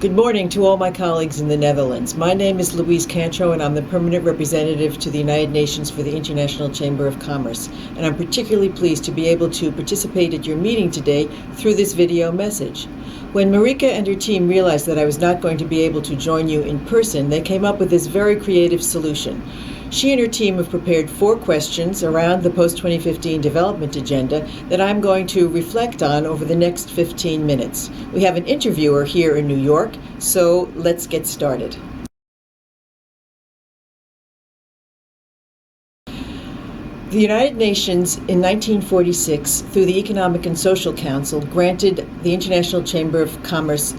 Good morning to all my colleagues in the Netherlands. My name is Louise Kantrow, and I'm the permanent representative to the United Nations for the International Chamber of Commerce. And I'm particularly pleased to be able to participate at your meeting today through this video message. When Marika and her team realized that I was not going to be able to join you in person, they came up with this very creative solution. She and her team have prepared 4 questions around the post-2015 development agenda that I'm going to reflect on over the next 15 minutes. We have an interviewer here in New York, so let's get started. The United Nations in 1946, through the Economic and Social Council, granted the International Chamber of Commerce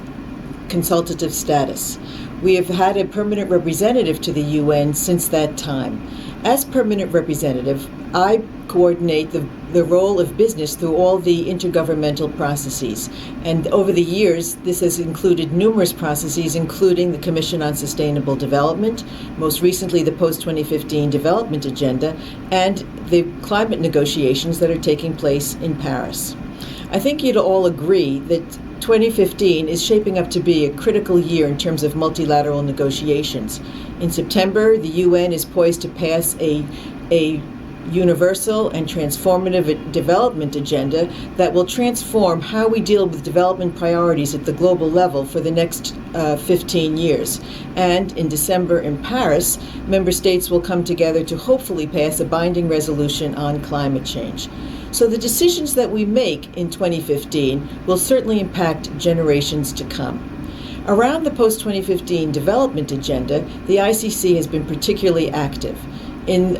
consultative status. We have had a permanent representative to the UN since that time. As permanent representative, I coordinate the role of business through all the intergovernmental processes. And over the years, this has included numerous processes, including the Commission on Sustainable Development, most recently the post-2015 Development Agenda, and the climate negotiations that are taking place in Paris. I think you'd all agree that 2015 is shaping up to be a critical year in terms of multilateral negotiations. In September, the UN is poised to pass a universal and transformative development agenda that will transform how we deal with development priorities at the global level for the next 15 years. And in December in Paris, member states will come together to hopefully pass a binding resolution on climate change. So the decisions that we make in 2015 will certainly impact generations to come. Around the post-2015 development agenda, the ICC has been particularly active.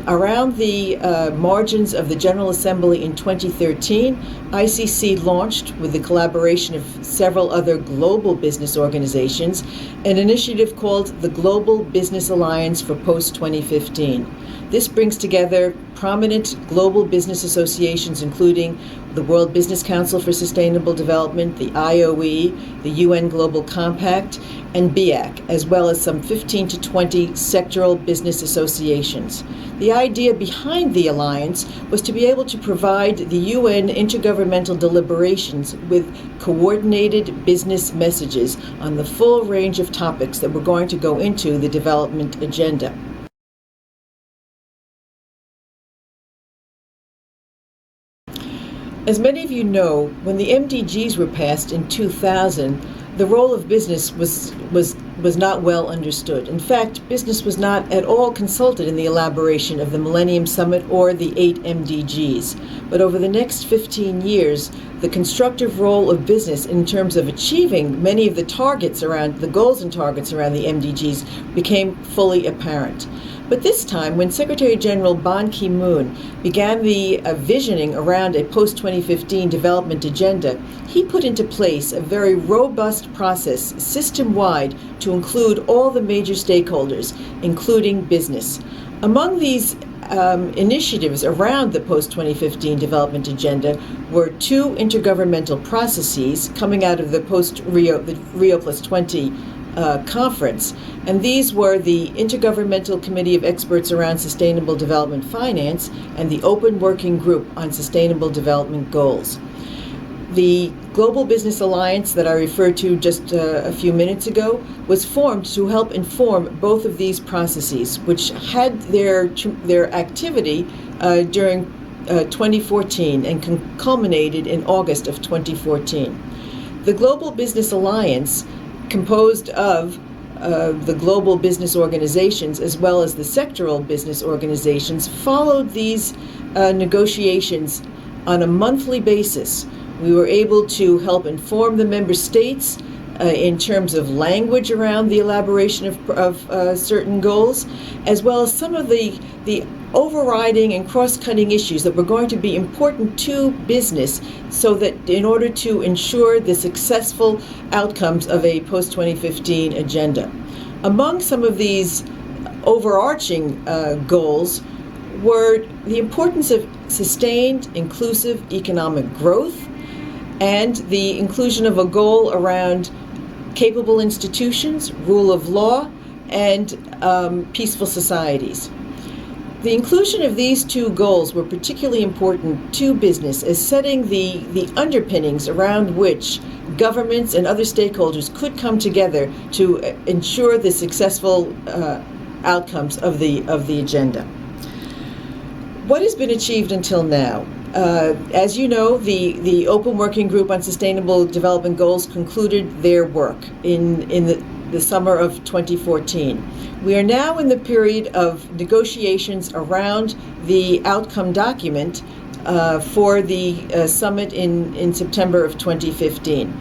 Around the margins of the General Assembly in 2013, ICC launched, with the collaboration of several other global business organizations, an initiative called the Global Business Alliance for Post-2015. This brings together prominent global business associations, including the World Business Council for Sustainable Development, the IOE, the UN Global Compact, and BIAC, as well as some 15 to 20 sectoral business associations. The idea behind the alliance was to be able to provide the UN intergovernmental deliberations with coordinated business messages on the full range of topics that were going to go into the development agenda. As many of you know, when the MDGs were passed in 2000, the role of business was not well understood. In fact, business was not at all consulted in the elaboration of the Millennium Summit or the 8 MDGs. But over the next 15 years, the constructive role of business in terms of achieving many of the targets around the goals and targets around the MDGs became fully apparent. But this time, when Secretary General Ban Ki-moon began the visioning around a post-2015 development agenda, he put into place a very robust process, system-wide, to include all the major stakeholders, including business. Among these initiatives around the post-2015 development agenda were 2 intergovernmental processes coming out of the Rio Plus 20 conference, and these were the Intergovernmental Committee of Experts around Sustainable Development Finance and the Open Working Group on Sustainable Development Goals. The Global Business Alliance that I referred to just a few minutes ago was formed to help inform both of these processes, which had their activity during 2014 and culminated in August of 2014. The Global Business Alliance, composed of the global business organizations as well as the sectoral business organizations, followed these negotiations on a monthly basis. We were able to help inform the member states in terms of language around the elaboration of certain goals, as well as some of the overriding and cross-cutting issues that were going to be important to business, so that in order to ensure the successful outcomes of a post-2015 agenda. Among some of these overarching goals were the importance of sustained, inclusive economic growth, and the inclusion of a goal around capable institutions, rule of law, and peaceful societies. The inclusion of these two goals were particularly important to business as setting the underpinnings around which governments and other stakeholders could come together to ensure the successful outcomes of the agenda. What has been achieved until now? As you know, the Open Working Group on Sustainable Development Goals concluded their work in the summer of 2014. We are now in the period of negotiations around the outcome document for the summit in September of 2015.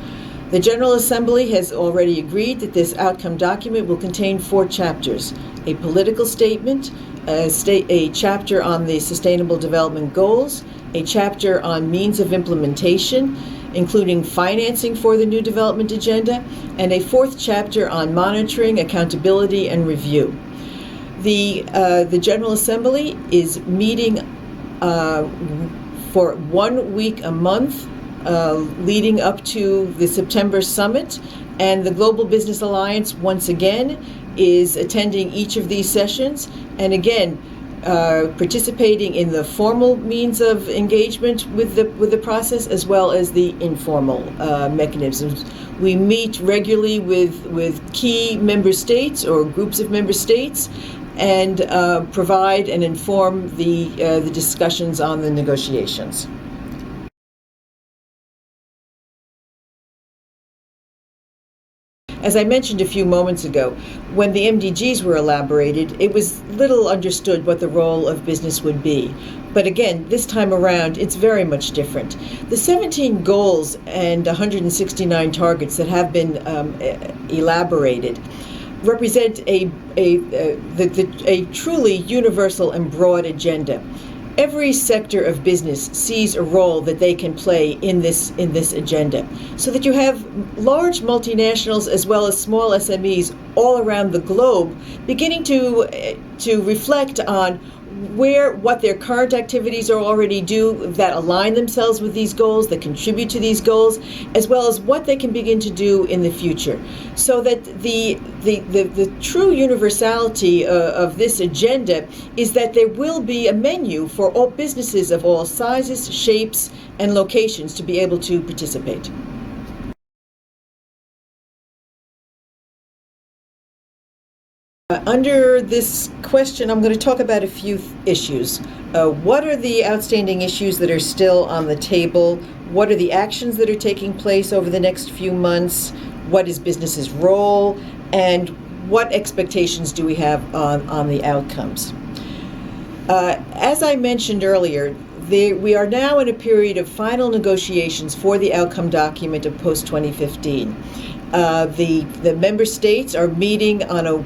The General Assembly has already agreed that this outcome document will contain 4 chapters: a political statement, a chapter on the Sustainable Development Goals, a chapter on means of implementation, including financing for the new development agenda, and a 4th chapter on monitoring, accountability, and review. The General Assembly is meeting for 1 week a month leading up to the September summit, and the Global Business Alliance once again is attending each of these sessions, and again participating in the formal means of engagement with the process as well as the informal mechanisms. We meet regularly with key member states or groups of member states and provide and inform the discussions on the negotiations. As I mentioned a few moments ago, when the MDGs were elaborated, it was little understood what the role of business would be. But again, this time around, it's very much different. The 17 goals and 169 targets that have been elaborated represent a truly universal and broad agenda. Every sector of business sees a role that they can play in this agenda, so that you have large multinationals as well as small SMEs all around the globe beginning to reflect on what their current activities are already do that align themselves with these goals, that contribute to these goals, as well as what they can begin to do in the future. So that the true universality of this agenda is that there will be a menu for all businesses of all sizes, shapes, and locations to be able to participate. Under this question, I'm going to talk about a few issues. What are the outstanding issues that are still on the table? What are the actions that are taking place over the next few months? What is business's role? And what expectations do we have on the outcomes? As I mentioned earlier, we are now in a period of final negotiations for the outcome document of post-2015. The member states are meeting on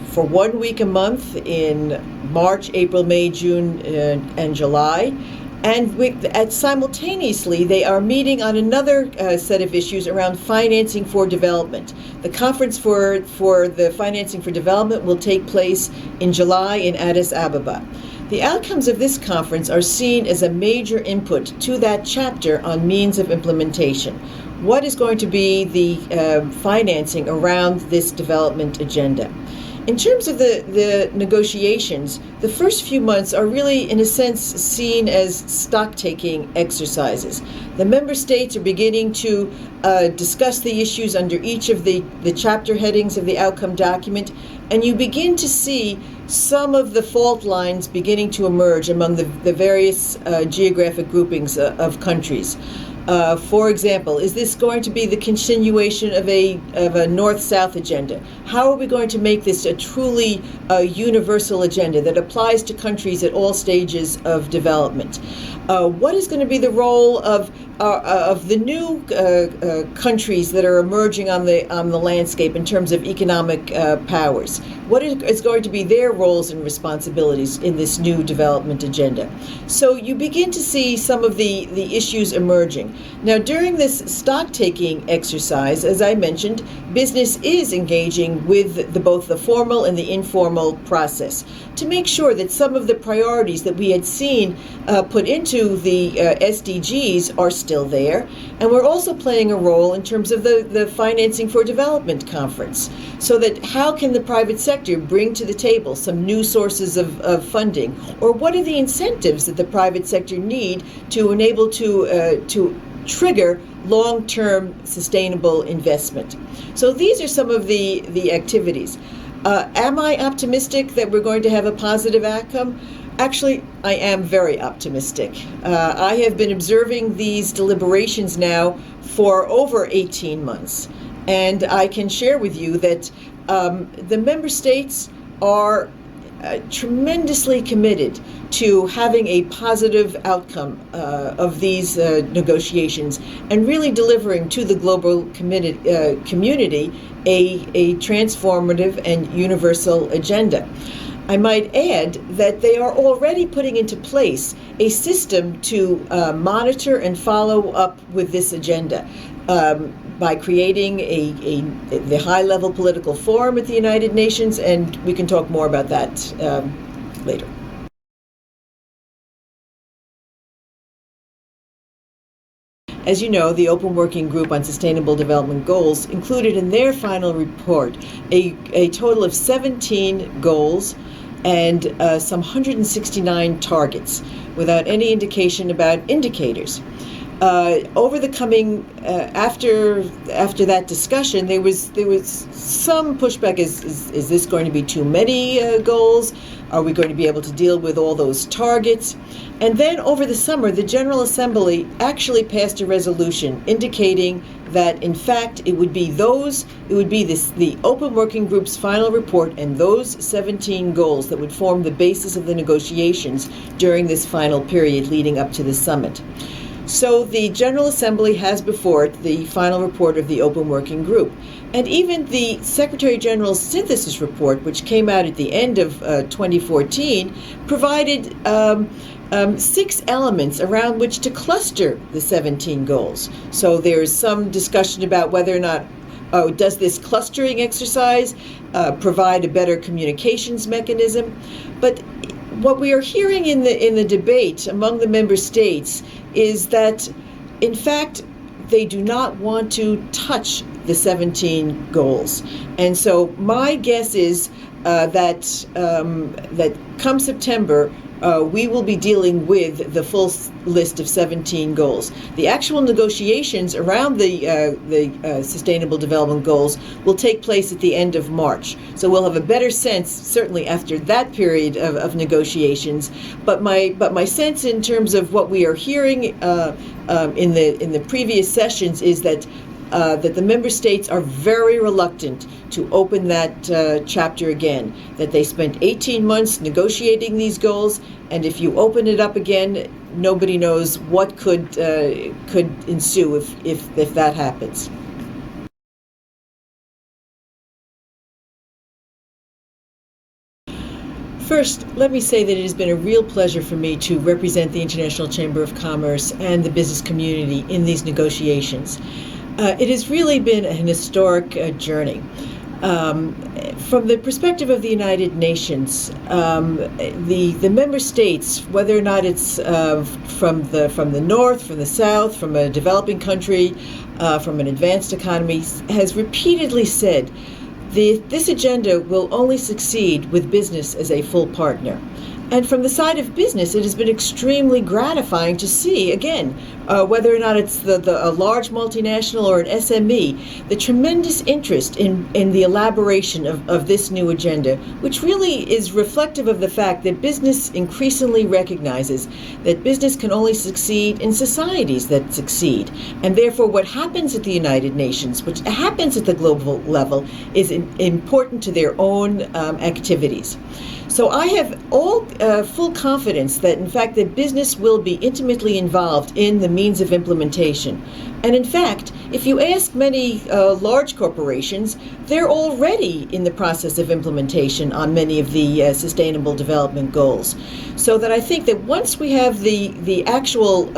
for 1 week a month in March, April, May, June, and July. And simultaneously, they are meeting on another set of issues around financing for development. The conference for the financing for development will take place in July in Addis Ababa. The outcomes of this conference are seen as a major input to that chapter on means of implementation. What is going to be the financing around this development agenda? In terms of the negotiations, the first few months are really, in a sense, seen as stock-taking exercises. The member states are beginning to discuss the issues under each of the chapter headings of the outcome document, and you begin to see some of the fault lines beginning to emerge among the various geographic groupings of countries. For example, is this going to be the continuation of a north-south agenda? How are we going to make this a truly universal agenda that applies to countries at all stages of development? What is going to be the role of the new countries that are emerging on the landscape in terms of economic powers? What is going to be their roles and responsibilities in this new development agenda? So you begin to see some of the issues emerging. Now, during this stock-taking exercise, as I mentioned, business is engaging with both the formal and the informal process to make sure that some of the priorities that we had seen put into the SDGs are still still there. And we're also playing a role in terms of the Financing for Development Conference, so that how can the private sector bring to the table some new sources of funding, or what are the incentives that the private sector need to enable to trigger long-term sustainable investment. So these are some of the activities. Am I optimistic that we're going to have a positive outcome? Actually, I am very optimistic. I have been observing these deliberations now for over 18 months, and I can share with you that the member states are tremendously committed to having a positive outcome of these negotiations and really delivering to the global community a transformative and universal agenda. I might add that they are already putting into place a system to monitor and follow up with this agenda by creating the high-level political forum at the United Nations, and we can talk more about that later. As you know, the Open Working Group on Sustainable Development Goals included in their final report a total of 17 goals and some 169 targets, without any indication about indicators. Over the coming after that discussion, there was some pushback. Is this going to be too many goals? Are we going to be able to deal with all those targets? And then over the summer, the General Assembly actually passed a resolution indicating that, in fact, it would be the Open Working Group's final report and those 17 goals that would form the basis of the negotiations during this final period leading up to the summit. So the General Assembly has before it the final report of the Open Working Group. And even the Secretary General's synthesis report, which came out at the end of 2014, provided 6 elements around which to cluster the 17 goals. So there's some discussion about whether or not does this clustering exercise provide a better communications mechanism. But what we are hearing in the debate among the member states is that, in fact, they do not want to touch the 17 goals. And so my guess is that come September, we will be dealing with the full list of 17 goals. The actual negotiations around the Sustainable Development Goals will take place at the end of March. So we'll have a better sense, certainly after that period of negotiations. But my sense in terms of what we are hearing in the previous sessions is that the member states are very reluctant to open that chapter again, that they spent 18 months negotiating these goals, and if you open it up again, nobody knows what could ensue if that happens. First, let me say that it has been a real pleasure for me to represent the International Chamber of Commerce and the business community in these negotiations. It has really been an historic journey. From the perspective of the United Nations, the member states, whether or not it's from the north, from the south, from a developing country, from an advanced economy, has repeatedly said this agenda will only succeed with business as a full partner. And from the side of business, it has been extremely gratifying to see, again, whether or not it's a large multinational or an SME, the tremendous interest in the elaboration of this new agenda, which really is reflective of the fact that business increasingly recognizes that business can only succeed in societies that succeed. And therefore, what happens at the United Nations, which happens at the global level, is important to their own activities. So I have all full confidence that, in fact, that business will be intimately involved in the means of implementation. And in fact, if you ask many large corporations, they're already in the process of implementation on many of the Sustainable Development Goals. So that I think that once we have the actual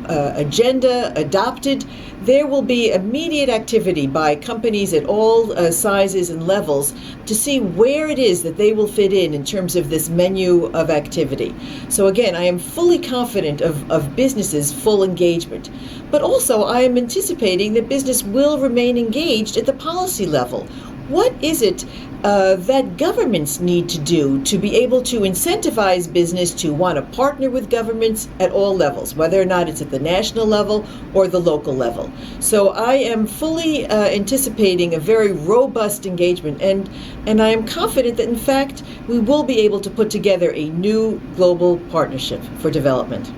agenda adopted, there will be immediate activity by companies at all sizes and levels to see where it is that they will fit in terms of this menu of activity. So again, I am fully confident of businesses' full engagement engagement. But also, I am anticipating that business will remain engaged at the policy level. What is it that governments need to do to be able to incentivize business to want to partner with governments at all levels, whether or not it's at the national level or the local level? So I am fully anticipating a very robust engagement, and I am confident that, in fact, we will be able to put together a new global partnership for development.